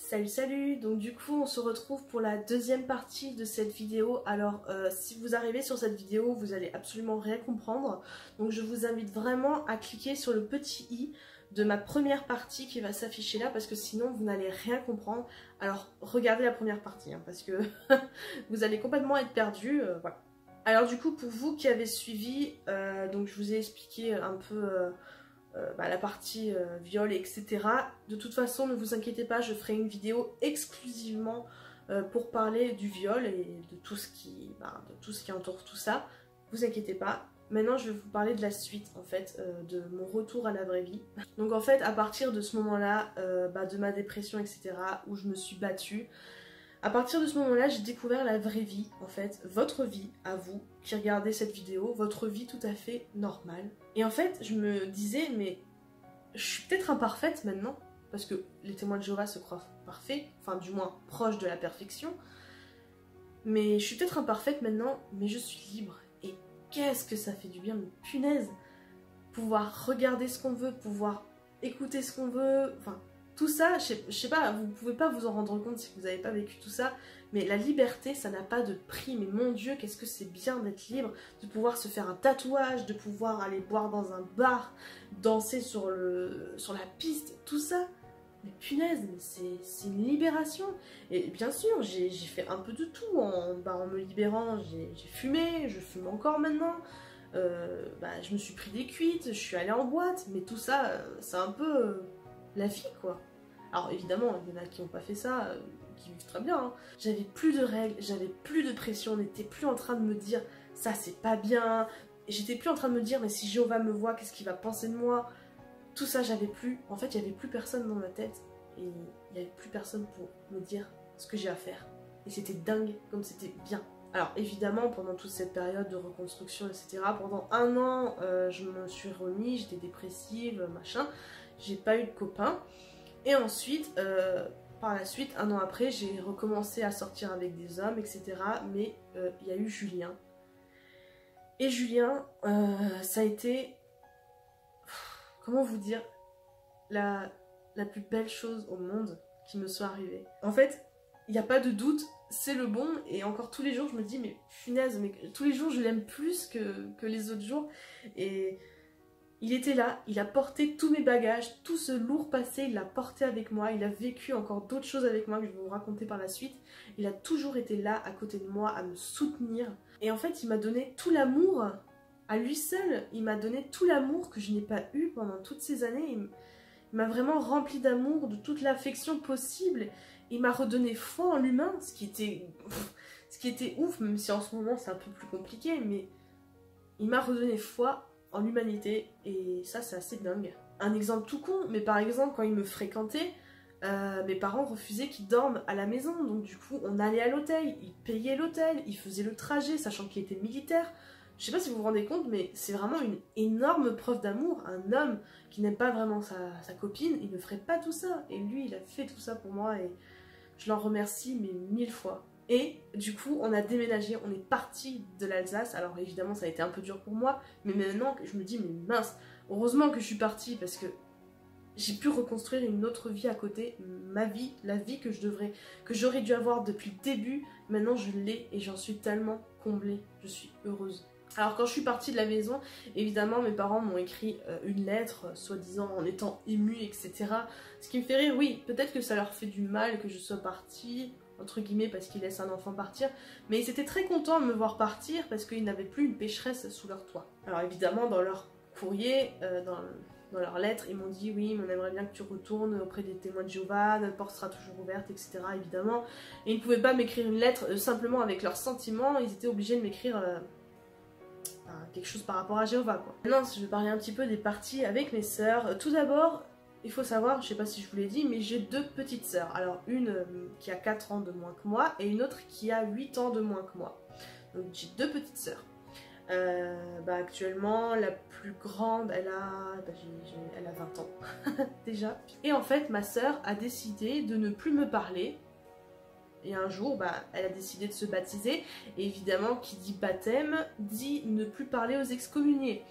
Salut, donc du coup on se retrouve pour la deuxième partie de cette vidéo. Alors si vous arrivez sur cette vidéo, vous allez absolument rien comprendre. Donc je vous invite vraiment à cliquer sur le petit i de ma première partie qui va s'afficher là, parce que sinon vous n'allez rien comprendre. Alors regardez la première partie, hein, parce que vous allez complètement être perdu, voilà. Alors du coup, pour vous qui avez suivi, donc je vous ai expliqué un peu la partie viol, etc. De toute façon, ne vous inquiétez pas, je ferai une vidéo exclusivement pour parler du viol et de tout ce qui entoure tout ça. Vous inquiétez pas. Maintenant, je vais vous parler de la suite, en fait, de mon retour à la vraie vie. Donc en fait, à partir de ce moment-là, de ma dépression, etc., où je me suis battue, à partir de ce moment-là, j'ai découvert la vraie vie, en fait, votre vie, à vous, qui regardez cette vidéo, votre vie tout à fait normale. Et en fait, je me disais, mais je suis peut-être imparfaite maintenant, parce que les témoins de Jéhovah se croient parfaits, enfin du moins proches de la perfection, mais je suis peut-être imparfaite maintenant, mais je suis libre. Et qu'est-ce que ça fait du bien, mais punaise, pouvoir regarder ce qu'on veut, pouvoir écouter ce qu'on veut, enfin... Tout ça, je sais pas, vous pouvez pas vous en rendre compte si vous n'avez pas vécu tout ça, mais la liberté, ça n'a pas de prix. Mais mon Dieu, qu'est-ce que c'est bien d'être libre, de pouvoir se faire un tatouage, de pouvoir aller boire dans un bar, danser sur la piste, tout ça. Mais punaise, c'est une libération. Et bien sûr, j'ai fait un peu de tout en me libérant. J'ai fumé, je fume encore maintenant. Je me suis pris des cuites, je suis allée en boîte, mais tout ça, c'est un peu la vie, quoi. Alors évidemment, il y en a qui n'ont pas fait ça, qui vivent très bien. Hein. J'avais plus de règles, j'avais plus de pression, on n'était plus en train de me dire ça c'est pas bien. J'étais plus en train de me dire mais si Jéhovah me voit, qu'est-ce qu'il va penser de moi? Tout ça, j'avais plus. En fait, il n'y avait plus personne dans ma tête et il n'y avait plus personne pour me dire ce que j'ai à faire. Et c'était dingue comme c'était bien. Alors évidemment, pendant toute cette période de reconstruction, etc., pendant un an, je me suis remis, j'étais dépressive, machin. J'ai pas eu de copains. Et ensuite, par la suite, un an après, j'ai recommencé à sortir avec des hommes, etc. Mais il y a eu Julien. Et Julien, ça a été, comment vous dire, la plus belle chose au monde qui me soit arrivée. En fait, il n'y a pas de doute, c'est le bon. Et encore tous les jours, je me dis, mais punaise, mais tous les jours, je l'aime plus que les autres jours. Et... il était là, il a porté tous mes bagages, tout ce lourd passé, il l'a porté avec moi, il a vécu encore d'autres choses avec moi que je vais vous raconter par la suite. Il a toujours été là, à côté de moi, à me soutenir. Et en fait, il m'a donné tout l'amour, à lui seul, il m'a donné tout l'amour que je n'ai pas eu pendant toutes ces années. Il m'a vraiment rempli d'amour, de toute l'affection possible. Il m'a redonné foi en l'humain, ce qui était ouf, même si en ce moment c'est un peu plus compliqué, mais il m'a redonné foi en l'humanité, et ça c'est assez dingue. Un exemple tout con, mais par exemple quand il me fréquentait, mes parents refusaient qu'ils dorment à la maison, donc du coup on allait à l'hôtel, ils payaient l'hôtel, ils faisaient le trajet, sachant qu'il était militaire. Je sais pas si vous vous rendez compte, mais c'est vraiment une énorme preuve d'amour. Un homme qui n'aime pas vraiment sa copine, il ne ferait pas tout ça, et lui il a fait tout ça pour moi, et je l'en remercie mais 1000 fois. Et du coup, on a déménagé, on est parti de l'Alsace. Alors évidemment, ça a été un peu dur pour moi, mais maintenant, je me dis, mais mince, heureusement que je suis partie parce que j'ai pu reconstruire une autre vie à côté, ma vie, la vie que j'aurais dû avoir depuis le début. Maintenant, je l'ai et j'en suis tellement comblée, je suis heureuse. Alors quand je suis partie de la maison, évidemment mes parents m'ont écrit une lettre, soi-disant en étant émus, etc. Ce qui me fait rire, oui, peut-être que ça leur fait du mal que je sois partie, entre guillemets, parce qu'ils laissent un enfant partir, mais ils étaient très contents de me voir partir parce qu'ils n'avaient plus une pécheresse sous leur toit. Alors évidemment, dans leur courrier, dans leur lettre, ils m'ont dit oui, mais on aimerait bien que tu retournes auprès des témoins de Jéhovah, notre porte sera toujours ouverte, etc. évidemment. Et ils ne pouvaient pas m'écrire une lettre simplement avec leurs sentiments, ils étaient obligés de m'écrire quelque chose par rapport à Jéhovah, quoi. Maintenant, je vais parler un petit peu des parties avec mes sœurs. Tout d'abord, il faut savoir, je sais pas si je vous l'ai dit, mais j'ai deux petites sœurs. Alors une qui a 4 ans de moins que moi et une autre qui a 8 ans de moins que moi. Donc j'ai deux petites sœurs. Actuellement, la plus grande, elle a 20 ans déjà. Et en fait, ma sœur a décidé de ne plus me parler. Et un jour, elle a décidé de se baptiser. Et évidemment, qui dit baptême, dit ne plus parler aux excommuniés.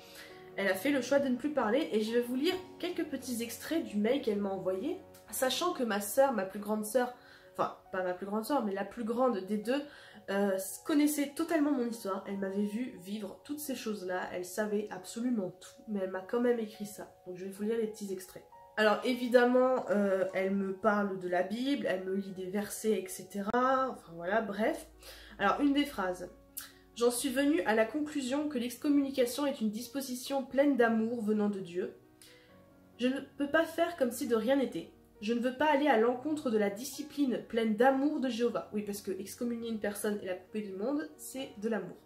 Elle a fait le choix de ne plus parler et je vais vous lire quelques petits extraits du mail qu'elle m'a envoyé. Sachant que ma soeur, ma plus grande soeur, enfin pas ma plus grande soeur, mais la plus grande des deux, connaissait totalement mon histoire. Elle m'avait vu vivre toutes ces choses-là, elle savait absolument tout, mais elle m'a quand même écrit ça. Donc je vais vous lire les petits extraits. Alors évidemment, elle me parle de la Bible, elle me lit des versets, etc. Enfin voilà, bref. Alors une des phrases. J'en suis venue à la conclusion que l'excommunication est une disposition pleine d'amour venant de Dieu. Je ne peux pas faire comme si de rien n'était. Je ne veux pas aller à l'encontre de la discipline pleine d'amour de Jéhovah. Oui, parce que excommunier une personne et la couper du monde, c'est de l'amour.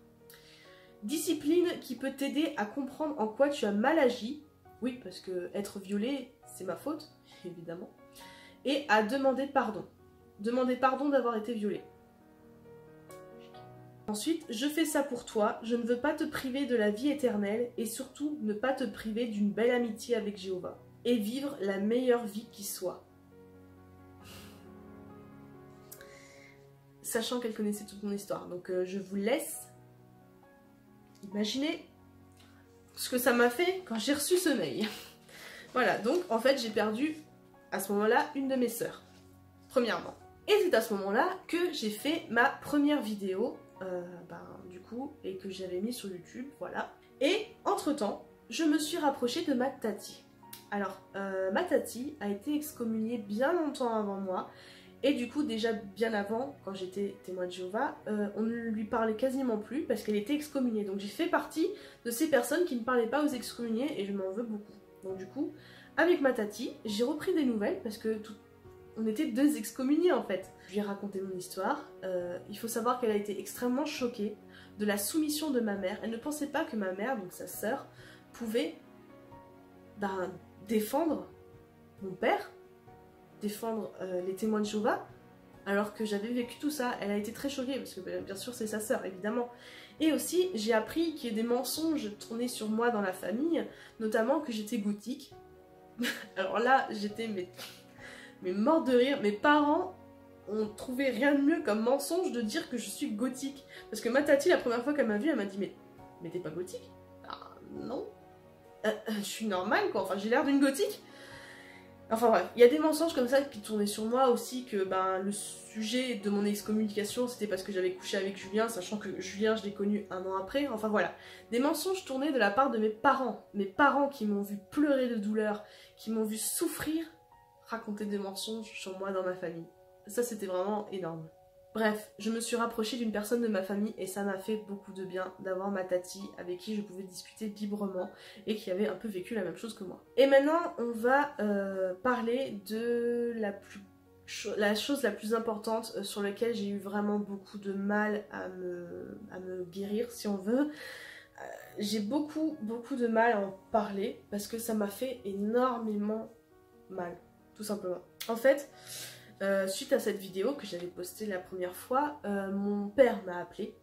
Discipline qui peut t'aider à comprendre en quoi tu as mal agi. Oui, parce que être violé, c'est ma faute, évidemment. Et à demander pardon. Demander pardon d'avoir été violé. Ensuite, je fais ça pour toi, je ne veux pas te priver de la vie éternelle et surtout ne pas te priver d'une belle amitié avec Jéhovah et vivre la meilleure vie qui soit. Sachant qu'elle connaissait toute mon histoire, donc je vous laisse imaginer ce que ça m'a fait quand j'ai reçu ce mail. Voilà, donc en fait j'ai perdu à ce moment-là une de mes sœurs, premièrement. Et c'est à ce moment-là que j'ai fait ma première vidéo, du coup, et que j'avais mis sur YouTube, voilà. Et entre-temps, je me suis rapprochée de ma tati. Alors, ma tati a été excommuniée bien longtemps avant moi, et du coup, déjà bien avant, quand j'étais témoin de Jéhovah, on ne lui parlait quasiment plus parce qu'elle était excommuniée. Donc j'ai fait partie de ces personnes qui ne parlaient pas aux excommuniés, et je m'en veux beaucoup. Donc du coup, avec ma tati, j'ai repris des nouvelles parce que on était deux excommuniés en fait. Je lui ai raconté mon histoire. Il faut savoir qu'elle a été extrêmement choquée de la soumission de ma mère. Elle ne pensait pas que ma mère, donc sa sœur, pouvait défendre mon père, défendre les témoins de Jéhovah, alors que j'avais vécu tout ça. Elle a été très choquée parce que bien sûr c'est sa sœur évidemment. Et aussi j'ai appris qu'il y a des mensonges tournés sur moi dans la famille, notamment que j'étais gothique. Alors là j'étais mais morte de rire. Mes parents ont trouvé rien de mieux comme mensonge de dire que je suis gothique. Parce que ma tati, la première fois qu'elle m'a vue, elle m'a dit mais t'es pas gothique? Ah non. Je suis normale quoi, enfin j'ai l'air d'une gothique. Enfin bref, il y a des mensonges comme ça qui tournaient sur moi aussi, que le sujet de mon excommunication c'était parce que j'avais couché avec Julien, sachant que Julien je l'ai connu un an après, enfin voilà. Des mensonges tournés de la part de mes parents qui m'ont vu pleurer de douleur, qui m'ont vu souffrir, raconter des mensonges sur moi dans ma famille. Ça c'était vraiment énorme. Bref, je me suis rapprochée d'une personne de ma famille et ça m'a fait beaucoup de bien d'avoir ma tati avec qui je pouvais discuter librement et qui avait un peu vécu la même chose que moi. Et maintenant on va parler de la chose la plus importante sur laquelle j'ai eu vraiment beaucoup de mal à me guérir si on veut. J'ai beaucoup de mal à en parler parce que ça m'a fait énormément mal, tout simplement. En fait, suite à cette vidéo que j'avais postée la première fois, mon père m'a appelé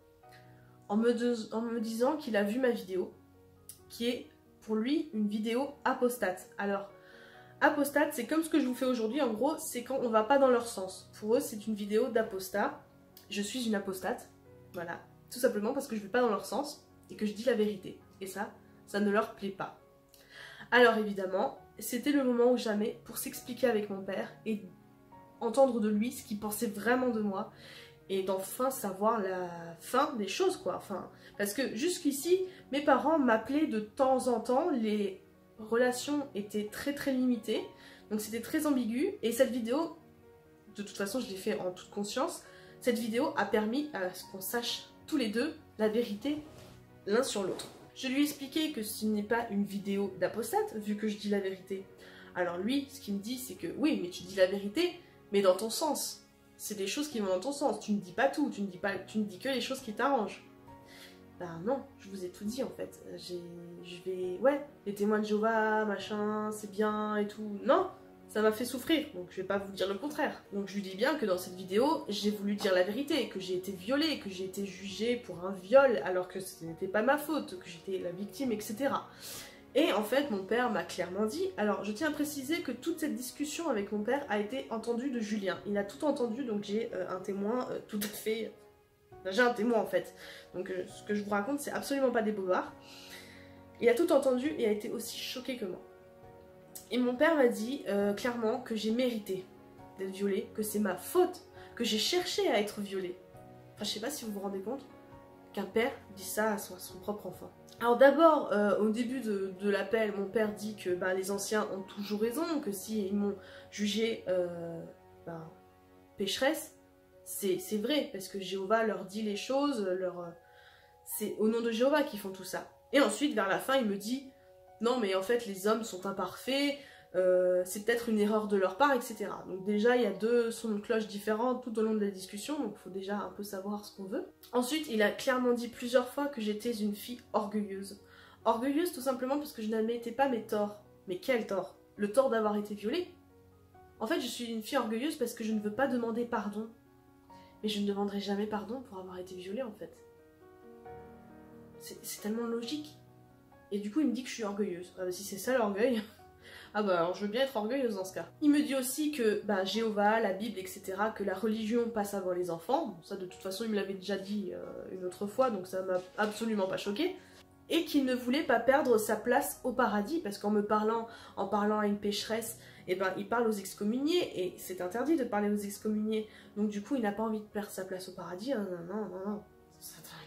en me disant qu'il a vu ma vidéo, qui est pour lui une vidéo apostate. Alors, apostate, c'est comme ce que je vous fais aujourd'hui, en gros, c'est quand on va pas dans leur sens. Pour eux, c'est une vidéo d'apostat. Je suis une apostate, voilà, tout simplement parce que je vais pas dans leur sens et que je dis la vérité. Et ça ne leur plaît pas. Alors évidemment, c'était le moment ou jamais pour s'expliquer avec mon père et entendre de lui ce qu'il pensait vraiment de moi et d'enfin savoir la fin des choses quoi. Enfin, parce que jusqu'ici mes parents m'appelaient de temps en temps, les relations étaient très limitées, donc c'était très ambigu. Et cette vidéo, de toute façon je l'ai fait en toute conscience, cette vidéo a permis à ce qu'on sache tous les deux la vérité l'un sur l'autre. Je lui ai expliqué que ce n'est pas une vidéo d'apostate vu que je dis la vérité. Alors lui, ce qu'il me dit c'est que oui mais tu dis la vérité mais dans ton sens. C'est des choses qui vont dans ton sens. Tu ne dis pas tout, tu ne dis que les choses qui t'arrangent. Ben non, je vous ai tout dit en fait. Ouais, les témoins de Jéhovah, machin, c'est bien et tout. Non, ça m'a fait souffrir, donc je vais pas vous dire le contraire. Donc je lui dis bien que dans cette vidéo, j'ai voulu dire la vérité, que j'ai été violée, que j'ai été jugée pour un viol alors que ce n'était pas ma faute, que j'étais la victime, etc. Et en fait, mon père m'a clairement dit... Alors, je tiens à préciser que toute cette discussion avec mon père a été entendue de Julien. Il a tout entendu, donc j'ai un témoin tout à fait... J'ai un témoin, en fait. Donc, ce que je vous raconte, c'est absolument pas des bobards. Il a tout entendu et a été aussi choqué que moi. Et mon père m'a dit clairement que j'ai mérité d'être violée, que c'est ma faute, que j'ai cherché à être violée. Enfin, je sais pas si vous vous rendez compte qu'un père dit ça à son propre enfant. Alors d'abord, au début de l'appel, mon père dit que les anciens ont toujours raison, que s'ils m'ont jugée pécheresse, c'est vrai, parce que Jéhovah leur dit les choses, c'est au nom de Jéhovah qu'ils font tout ça. Et ensuite, vers la fin, il me dit, non mais en fait les hommes sont imparfaits, c'est peut-être une erreur de leur part, etc. Donc déjà, il y a deux sons de cloche différents tout au long de la discussion, donc il faut déjà un peu savoir ce qu'on veut. Ensuite, il a clairement dit plusieurs fois que j'étais une fille orgueilleuse. Orgueilleuse tout simplement parce que je n'admettais pas mes torts. Mais quel tort? Le tort d'avoir été violée. En fait, je suis une fille orgueilleuse parce que je ne veux pas demander pardon. Mais je ne demanderai jamais pardon pour avoir été violée, en fait. C'est tellement logique. Et du coup, il me dit que je suis orgueilleuse. Si c'est ça l'orgueil, ah bah alors je veux bien être orgueilleuse dans ce cas. Il me dit aussi que Jéhovah, la Bible, etc., que la religion passe avant les enfants. Bon, ça de toute façon, il me l'avait déjà dit une autre fois, donc ça m'a absolument pas choquée. Et qu'il ne voulait pas perdre sa place au paradis, parce qu'en parlant à une pécheresse, il parle aux excommuniés, et c'est interdit de parler aux excommuniés. Donc du coup, il n'a pas envie de perdre sa place au paradis. Non.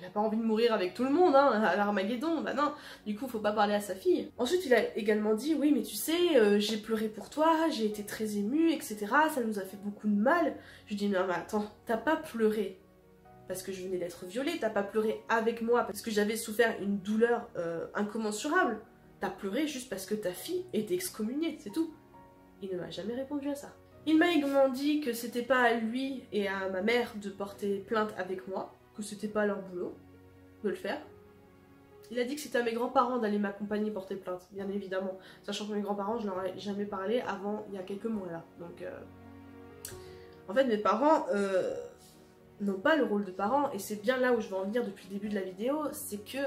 Il n'a pas envie de mourir avec tout le monde, à l'Armageddon, non. Du coup, faut pas parler à sa fille. Ensuite, il a également dit, oui, mais tu sais, j'ai pleuré pour toi, j'ai été très émue, etc. Ça nous a fait beaucoup de mal. Je dis, non, mais attends, t'as pas pleuré parce que je venais d'être violée, t'as pas pleuré avec moi parce que j'avais souffert une douleur incommensurable. T'as pleuré juste parce que ta fille était excommuniée, c'est tout. Il ne m'a jamais répondu à ça. Il m'a également dit que c'était pas à lui et à ma mère de porter plainte avec moi, que c'était pas leur boulot de le faire. Il a dit que c'était à mes grands-parents d'aller m'accompagner porter plainte, bien évidemment. Sachant que mes grands-parents, je leur ai jamais parlé avant il y a quelques mois là. Donc, en fait, mes parents n'ont pas le rôle de parents, et c'est bien là où je veux en venir depuis le début de la vidéo, c'est que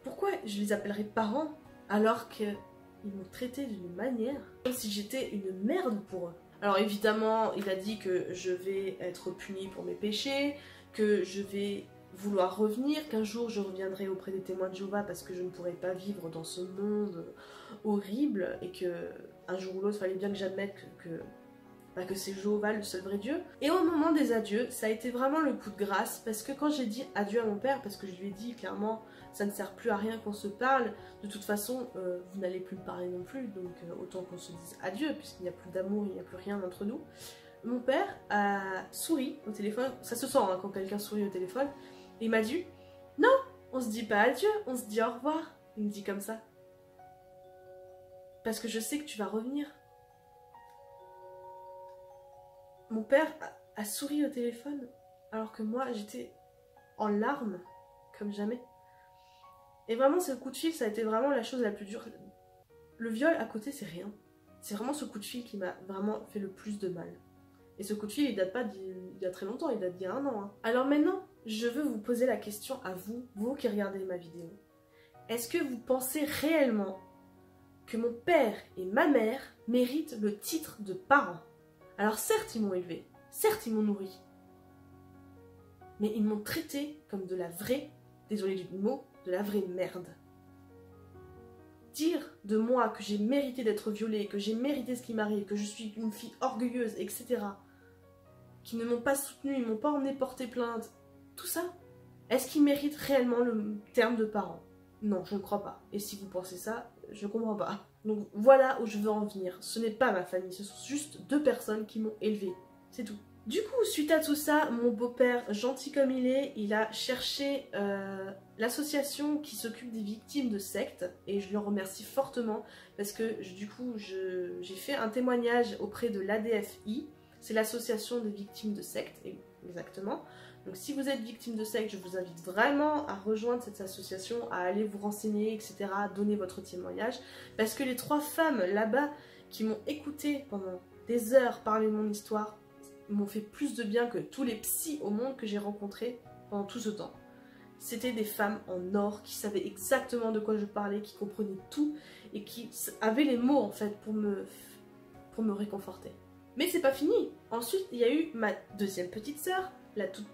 pourquoi je les appellerais parents alors qu'ils m'ont traité d'une manière comme si j'étais une merde pour eux. Alors évidemment, il a dit que je vais être punie pour mes péchés, que je vais vouloir revenir, qu'un jour je reviendrai auprès des témoins de Jéhovah parce que je ne pourrais pas vivre dans ce monde horrible, et que un jour ou l'autre, il fallait bien que j'admette que c'est Jéhovah le seul vrai Dieu. Et au moment des adieux, ça a été vraiment le coup de grâce, parce que quand j'ai dit adieu à mon père, parce que je lui ai dit clairement, ça ne sert plus à rien qu'on se parle, de toute façon, vous n'allez plus me parler non plus, donc autant qu'on se dise adieu, puisqu'il n'y a plus d'amour, il n'y a plus rien entre nous. Mon père a souri au téléphone, ça se sent quand quelqu'un sourit au téléphone, et il m'a dit, non, on se dit pas adieu, on se dit au revoir. Il me dit comme ça. Parce que je sais que tu vas revenir. Mon père a souri au téléphone, alors que moi, j'étais en larmes, comme jamais. Et vraiment, ce coup de fil, ça a été vraiment la chose la plus dure. Le viol, à côté, c'est rien. C'est vraiment ce coup de fil qui m'a vraiment fait le plus de mal. Et ce coup de fil, il date pas d'il y a très longtemps, il date d'il y a 1 an. Alors maintenant, je veux vous poser la question à vous, vous qui regardez ma vidéo. Est-ce que vous pensez réellement que mon père et ma mère méritent le titre de parents? Alors certes, ils m'ont élevé, certes, ils m'ont nourri, mais ils m'ont traité comme de la vraie, désolé du mot, de la vraie merde. Dire de moi que j'ai mérité d'être violée, que j'ai mérité ce qui m'arrive, que je suis une fille orgueilleuse, etc., qui ne m'ont pas soutenue, ils m'ont pas emmené porter plainte, tout ça, est-ce qu'ils méritent réellement le terme de parents? Non, je ne crois pas. Et si vous pensez ça, je ne comprends pas. Donc voilà où je veux en venir. Ce n'est pas ma famille, ce sont juste 2 personnes qui m'ont élevée. C'est tout. Du coup, suite à tout ça, mon beau-père, gentil comme il est, il a cherché l'association qui s'occupe des victimes de sectes, et je lui en remercie fortement parce que du coup, j'ai fait un témoignage auprès de l'ADFI, c'est l'association des victimes de sectes, exactement. Donc si vous êtes victime de secte, je vous invite vraiment à rejoindre cette association, à aller vous renseigner, etc., à donner votre témoignage, parce que les 3 femmes là-bas qui m'ont écouté pendant des heures parler de mon histoire m'ont fait plus de bien que tous les psys au monde que j'ai rencontrés pendant tout ce temps. C'était des femmes en or qui savaient exactement de quoi je parlais, qui comprenaient tout et qui avaient les mots en fait pour me réconforter. Mais c'est pas fini. Ensuite, il y a eu ma deuxième petite sœur, la toute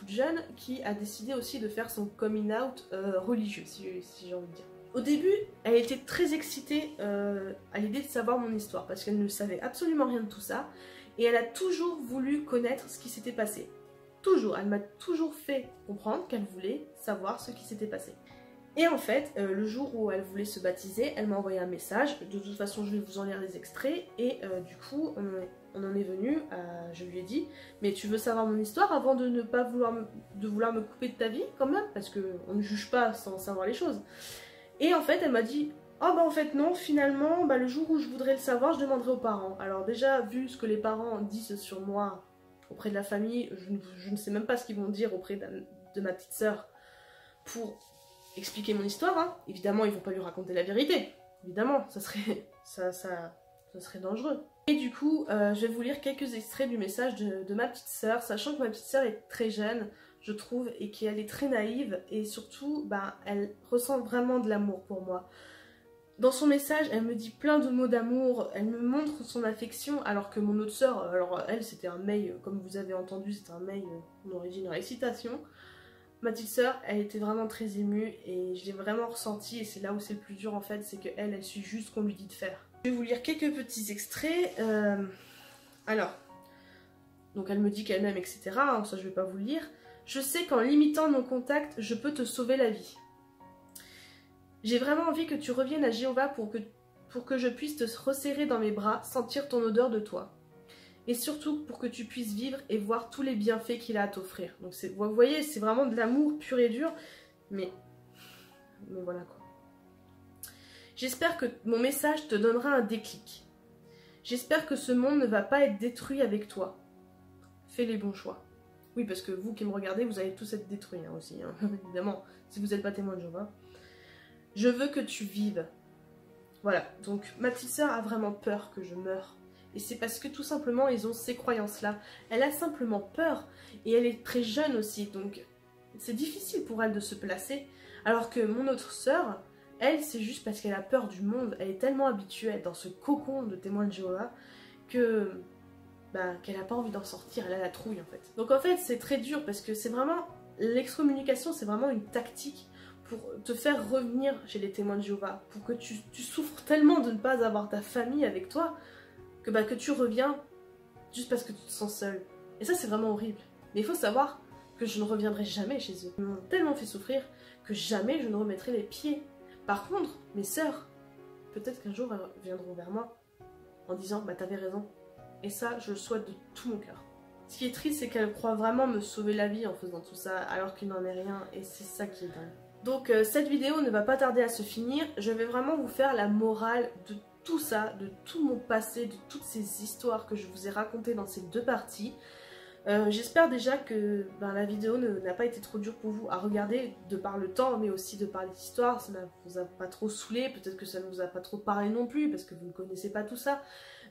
jeune, qui a décidé aussi de faire son coming out religieux, si j'ai envie de dire. Au début, elle était très excitée à l'idée de savoir mon histoire, parce qu'elle ne savait absolument rien de tout ça, et elle a toujours voulu connaître ce qui s'était passé. Toujours, elle m'a toujours fait comprendre qu'elle voulait savoir ce qui s'était passé. Et en fait, le jour où elle voulait se baptiser, elle m'a envoyé un message, de toute façon je vais vous en lire les extraits, et du coup on en est venu, je lui ai dit, mais tu veux savoir mon histoire avant de ne pas vouloir me couper de ta vie quand même, parce qu'on ne juge pas sans savoir les choses. Et en fait, elle m'a dit, oh bah en fait non, finalement, bah, le jour où je voudrais le savoir, je demanderai aux parents. Alors déjà, vu ce que les parents disent sur moi auprès de la famille, je ne sais même pas ce qu'ils vont dire auprès de ma petite sœur pour expliquer mon histoire. Hein. Évidemment, ils vont pas lui raconter la vérité. Évidemment, ça serait dangereux. Et du coup, je vais vous lire quelques extraits du message de ma petite sœur, sachant que ma petite sœur est très jeune, je trouve, et qu'elle est très naïve, et surtout, bah, elle ressent vraiment de l'amour pour moi. Dans son message, elle me dit plein de mots d'amour, elle me montre son affection, alors que mon autre sœur, alors elle, c'était un mail, comme vous avez entendu, c'était un mail d'origine récitation. Ma petite sœur, elle était vraiment très émue, et je l'ai vraiment ressenti, et c'est là où c'est le plus dur en fait, c'est qu'elle, elle suit juste ce qu'on lui dit de faire. Je vais vous lire quelques petits extraits. Alors, donc elle me dit qu'elle m'aime, etc. Hein, ça je vais pas vous le lire. Je sais qu'en limitant nos contacts, je peux te sauver la vie. J'ai vraiment envie que tu reviennes à Jéhovah pour que je puisse te resserrer dans mes bras, sentir ton odeur de toi. Et surtout pour que tu puisses vivre et voir tous les bienfaits qu'il a à t'offrir. Donc vous voyez, c'est vraiment de l'amour pur et dur, mais voilà quoi. J'espère que mon message te donnera un déclic. J'espère que ce monde ne va pas être détruit avec toi. Fais les bons choix. Oui, parce que vous qui me regardez, vous allez tous être détruits hein, aussi, hein, évidemment, si vous n'êtes pas témoin de Jéhovah. Je veux que tu vives. Voilà, donc ma petite sœur a vraiment peur que je meure. Et c'est parce que tout simplement, ils ont ces croyances-là. Elle a simplement peur, et elle est très jeune aussi, donc c'est difficile pour elle de se placer. Alors que mon autre sœur, elle, c'est juste parce qu'elle a peur du monde. Elle est tellement habituée à être dans ce cocon de témoin de Jéhovah que... bah, qu'elle n'a pas envie d'en sortir, elle a la trouille en fait. Donc en fait c'est très dur parce que c'est vraiment, l'excommunication c'est vraiment une tactique pour te faire revenir chez les témoins de Jéhovah, pour que tu souffres tellement de ne pas avoir ta famille avec toi, que, bah, que tu reviens juste parce que tu te sens seule. Et ça c'est vraiment horrible. Mais il faut savoir que je ne reviendrai jamais chez eux. Ils m'ont tellement fait souffrir que jamais je ne remettrai les pieds. Par contre, mes sœurs, peut-être qu'un jour elles viendront vers moi en disant bah t'avais raison. Et ça, je le souhaite de tout mon cœur. Ce qui est triste, c'est qu'elle croit vraiment me sauver la vie en faisant tout ça, alors qu'il n'en est rien, et c'est ça qui est dingue. Donc cette vidéo ne va pas tarder à se finir. Je vais vraiment vous faire la morale de tout ça, de tout mon passé, de toutes ces histoires que je vous ai racontées dans ces deux parties. J'espère déjà que la vidéo n'a pas été trop dure pour vous à regarder de par le temps, mais aussi de par les histoires. Ça ne vous a pas trop saoulé, peut-être que ça ne vous a pas trop parlé non plus, parce que vous ne connaissez pas tout ça.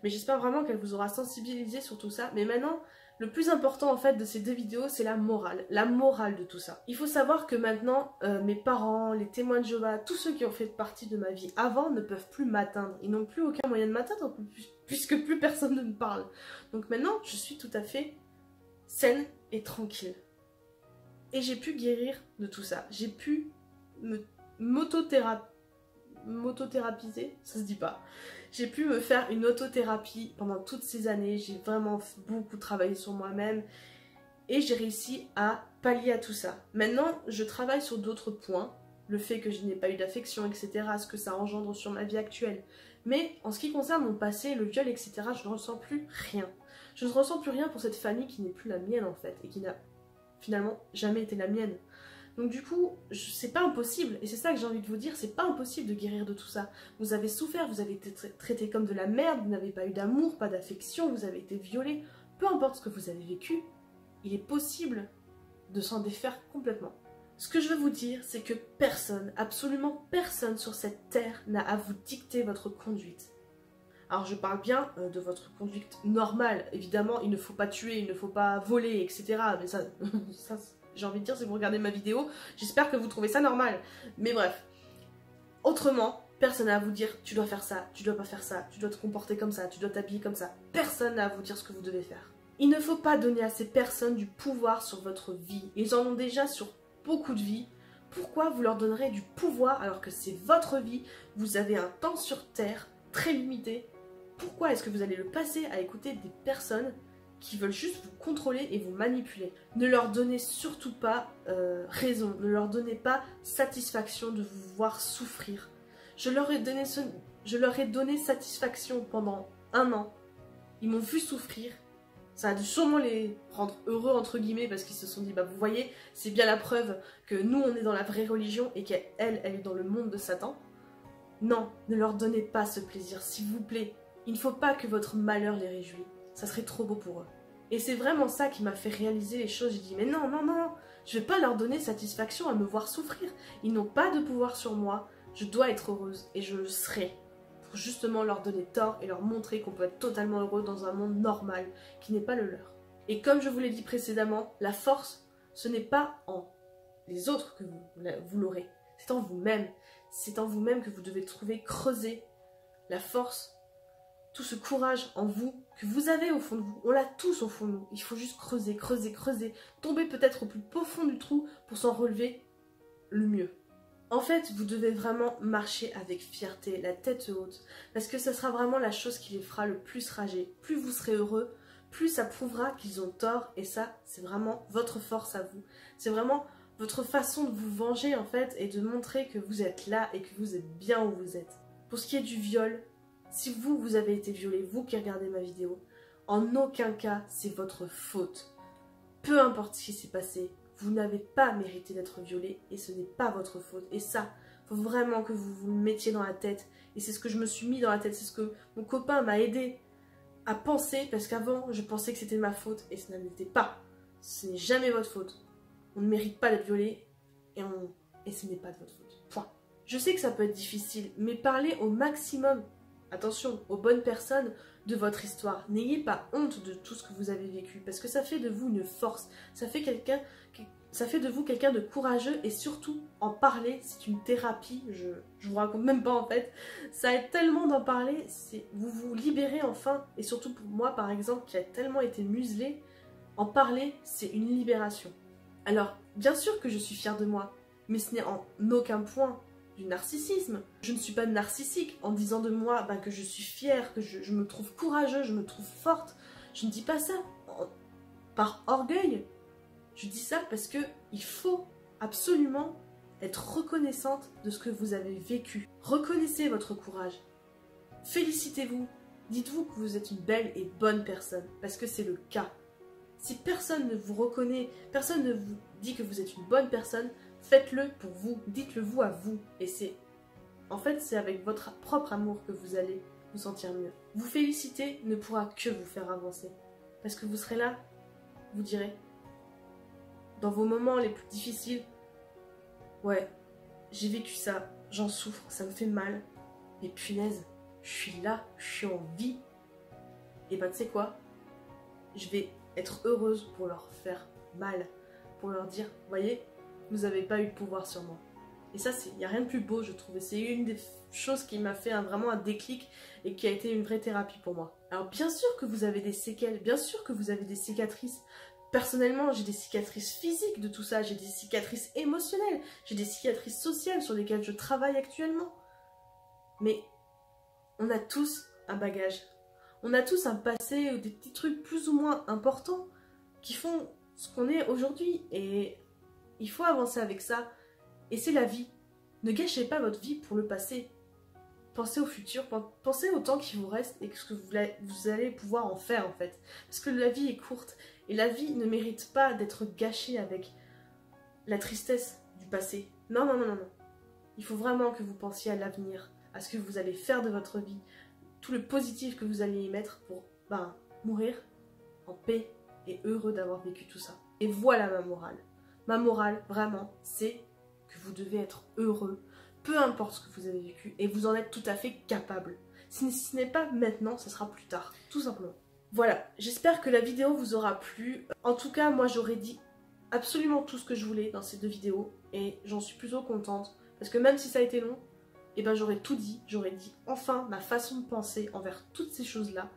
Mais j'espère vraiment qu'elle vous aura sensibilisé sur tout ça. Mais maintenant, le plus important en fait de ces deux vidéos, c'est la morale de tout ça. Il faut savoir que maintenant, mes parents, les témoins de Jéhovah, tous ceux qui ont fait partie de ma vie avant ne peuvent plus m'atteindre. Ils n'ont plus aucun moyen de m'atteindre, puisque plus personne ne me parle. Donc maintenant, je suis tout à fait saine et tranquille. Et j'ai pu guérir de tout ça. J'ai pu m'autothérapiser, ça se dit pas. J'ai pu me faire une autothérapie pendant toutes ces années. J'ai vraiment beaucoup travaillé sur moi-même. Et j'ai réussi à pallier à tout ça. Maintenant, je travaille sur d'autres points. Le fait que je n'ai pas eu d'affection, etc. Ce que ça engendre sur ma vie actuelle. Mais en ce qui concerne mon passé, le viol, etc. je ne ressens plus rien. Je ne ressens plus rien pour cette famille qui n'est plus la mienne en fait. Et qui n'a finalement jamais été la mienne. Donc du coup, c'est pas impossible, et c'est ça que j'ai envie de vous dire, c'est pas impossible de guérir de tout ça. Vous avez souffert, vous avez été traité comme de la merde, vous n'avez pas eu d'amour, pas d'affection, vous avez été violé. Peu importe ce que vous avez vécu, il est possible de s'en défaire complètement. Ce que je veux vous dire, c'est que personne, absolument personne sur cette terre n'a à vous dicter votre conduite. Alors je parle bien de votre conduite normale, évidemment il ne faut pas tuer, il ne faut pas voler, etc. Mais ça j'ai envie de dire, si vous regardez ma vidéo, j'espère que vous trouvez ça normal. Mais bref, autrement, personne n'a à vous dire tu dois faire ça, tu dois pas faire ça, tu dois te comporter comme ça, tu dois t'habiller comme ça. Personne n'a à vous dire ce que vous devez faire. Il ne faut pas donner à ces personnes du pouvoir sur votre vie. Ils en ont déjà sur beaucoup de vies Pourquoi vous leur donnerez du pouvoir alors que c'est votre vie, vous avez un temps sur Terre très limité? Pourquoi est-ce que vous allez le passer à écouter des personnes qui veulent juste vous contrôler et vous manipuler? Ne leur donnez surtout pas raison, ne leur donnez pas satisfaction de vous voir souffrir. Je leur ai donné satisfaction pendant 1 an. Ils m'ont vu souffrir. Ça a dû sûrement les rendre heureux, entre guillemets, parce qu'ils se sont dit, bah vous voyez, c'est bien la preuve que nous, on est dans la vraie religion et qu'elle, elle est dans le monde de Satan. Non, ne leur donnez pas ce plaisir, s'il vous plaît. Il ne faut pas que votre malheur les réjouisse. Ça serait trop beau pour eux. Et c'est vraiment ça qui m'a fait réaliser les choses. J'ai dit, mais non, non, non, je vais pas leur donner satisfaction à me voir souffrir. Ils n'ont pas de pouvoir sur moi. Je dois être heureuse et je le serai. Pour justement leur donner tort et leur montrer qu'on peut être totalement heureux dans un monde normal qui n'est pas le leur. Et comme je vous l'ai dit précédemment, la force, ce n'est pas en les autres que vous l'aurez. C'est en vous-même. C'est en vous-même que vous devez trouver, creuser la force, tout ce courage en vous que vous avez au fond de vous. On l'a tous au fond de nous. Il faut juste creuser, creuser, creuser. Tomber peut-être au plus profond du trou pour s'en relever le mieux. En fait, vous devez vraiment marcher avec fierté, la tête haute, parce que ça sera vraiment la chose qui les fera le plus rager. Plus vous serez heureux, plus ça prouvera qu'ils ont tort, et ça, c'est vraiment votre force à vous. C'est vraiment votre façon de vous venger, en fait, et de montrer que vous êtes là et que vous êtes bien où vous êtes. Pour ce qui est du viol, si vous avez été violé, vous qui regardez ma vidéo, en aucun cas, c'est votre faute. Peu importe ce qui s'est passé, vous n'avez pas mérité d'être violé et ce n'est pas votre faute. Et ça, il faut vraiment que vous vous le mettiez dans la tête. Et c'est ce que je me suis mis dans la tête, c'est ce que mon copain m'a aidé à penser, parce qu'avant, je pensais que c'était ma faute et ce n'était pas. Ce n'est jamais votre faute. On ne mérite pas d'être violé et ce n'est pas de votre faute. Point. Je sais que ça peut être difficile, mais parlez au maximum, attention, aux bonnes personnes de votre histoire. N'ayez pas honte de tout ce que vous avez vécu, parce que ça fait de vous une force, ça fait de vous quelqu'un de courageux, et surtout, en parler, c'est une thérapie, je vous raconte même pas en fait, ça aide tellement d'en parler, vous vous libérez enfin, et surtout pour moi par exemple, qui a tellement été muselée, en parler, c'est une libération. Alors, bien sûr que je suis fière de moi, mais ce n'est en aucun point du narcissisme. Je ne suis pas narcissique en disant de moi que je suis fière, que je me trouve courageuse, je me trouve forte. Je ne dis pas ça par orgueil. Je dis ça parce que il faut absolument être reconnaissante de ce que vous avez vécu. Reconnaissez votre courage. Félicitez-vous. Dites-vous que vous êtes une belle et bonne personne, parce que c'est le cas. Si personne ne vous reconnaît, personne ne vous dit que vous êtes une bonne personne, faites-le pour vous, dites-le vous à vous. Et en fait, c'est avec votre propre amour que vous allez vous sentir mieux. Vous féliciter ne pourra que vous faire avancer. Parce que vous serez là, vous direz, dans vos moments les plus difficiles, ouais, j'ai vécu ça, j'en souffre, ça me fait mal, mais punaise, je suis là, je suis en vie. Et tu sais quoi, je vais être heureuse pour leur faire mal, pour leur dire, voyez, vous n'avez pas eu de pouvoir sur moi. Et ça, il n'y a rien de plus beau, je trouve. C'est une des choses qui m'a fait vraiment un déclic et qui a été une vraie thérapie pour moi. Alors bien sûr que vous avez des séquelles, bien sûr que vous avez des cicatrices. Personnellement, j'ai des cicatrices physiques de tout ça, j'ai des cicatrices émotionnelles, j'ai des cicatrices sociales sur lesquelles je travaille actuellement. Mais on a tous un bagage. On a tous un passé ou des petits trucs plus ou moins importants qui font ce qu'on est aujourd'hui. Et il faut avancer avec ça. Et c'est la vie. Ne gâchez pas votre vie pour le passé. Pensez au futur, pensez au temps qui vous reste et ce que vous allez pouvoir en faire en fait. Parce que la vie est courte et la vie ne mérite pas d'être gâchée avec la tristesse du passé. Non, non, non, non, non. Il faut vraiment que vous pensiez à l'avenir, à ce que vous allez faire de votre vie, tout le positif que vous allez y mettre pour mourir en paix et heureux d'avoir vécu tout ça. Et voilà ma morale. Ma morale, vraiment, c'est que vous devez être heureux, peu importe ce que vous avez vécu, et vous en êtes tout à fait capable. Si ce n'est pas maintenant, ce sera plus tard, tout simplement. Voilà, j'espère que la vidéo vous aura plu. En tout cas, moi j'aurais dit absolument tout ce que je voulais dans ces 2 vidéos, et j'en suis plutôt contente, parce que même si ça a été long, j'aurais tout dit, j'aurais dit enfin ma façon de penser envers toutes ces choses-là.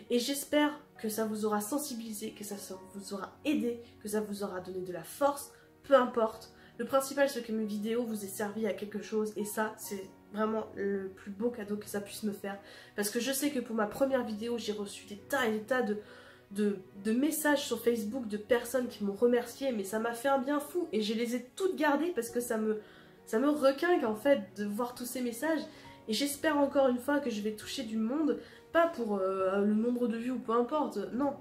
Et j'espère que ça vous aura sensibilisé, que ça vous aura aidé, que ça vous aura donné de la force, peu importe. Le principal, c'est que mes vidéos vous aient servi à quelque chose, et ça, c'est vraiment le plus beau cadeau que ça puisse me faire. Parce que je sais que pour ma première vidéo, j'ai reçu des tas et des tas de messages sur Facebook de personnes qui m'ont remercié, mais ça m'a fait un bien fou, et je les ai toutes gardées parce que ça me requinque en fait de voir tous ces messages, et j'espère encore une fois que je vais toucher du monde, pas pour le nombre de vues ou peu importe, non,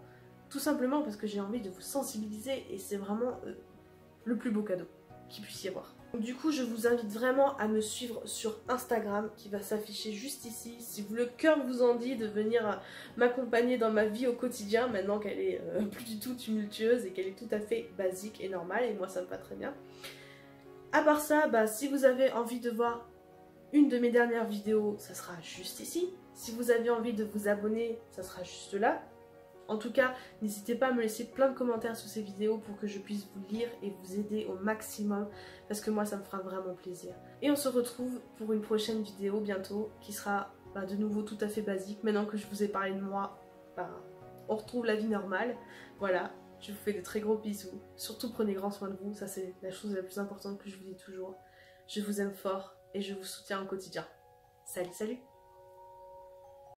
tout simplement parce que j'ai envie de vous sensibiliser, et c'est vraiment le plus beau cadeau qu'il puisse y avoir. Donc, du coup, je vous invite vraiment à me suivre sur Instagram qui va s'afficher juste ici. Si le cœur vous en dit de venir m'accompagner dans ma vie au quotidien, maintenant qu'elle est plus du tout tumultueuse et qu'elle est tout à fait basique et normale, et moi ça me va très bien. À part ça, si vous avez envie de voir une de mes dernières vidéos, ça sera juste ici. Si vous avez envie de vous abonner, ça sera juste là. En tout cas, n'hésitez pas à me laisser plein de commentaires sous ces vidéos pour que je puisse vous lire et vous aider au maximum, parce que moi ça me fera vraiment plaisir. Et on se retrouve pour une prochaine vidéo bientôt qui sera de nouveau tout à fait basique. Maintenant que je vous ai parlé de moi, on retrouve la vie normale. Voilà, je vous fais de très gros bisous. Surtout prenez grand soin de vous, ça c'est la chose la plus importante que je vous dis toujours. Je vous aime fort et je vous soutiens au quotidien. Salut, salut!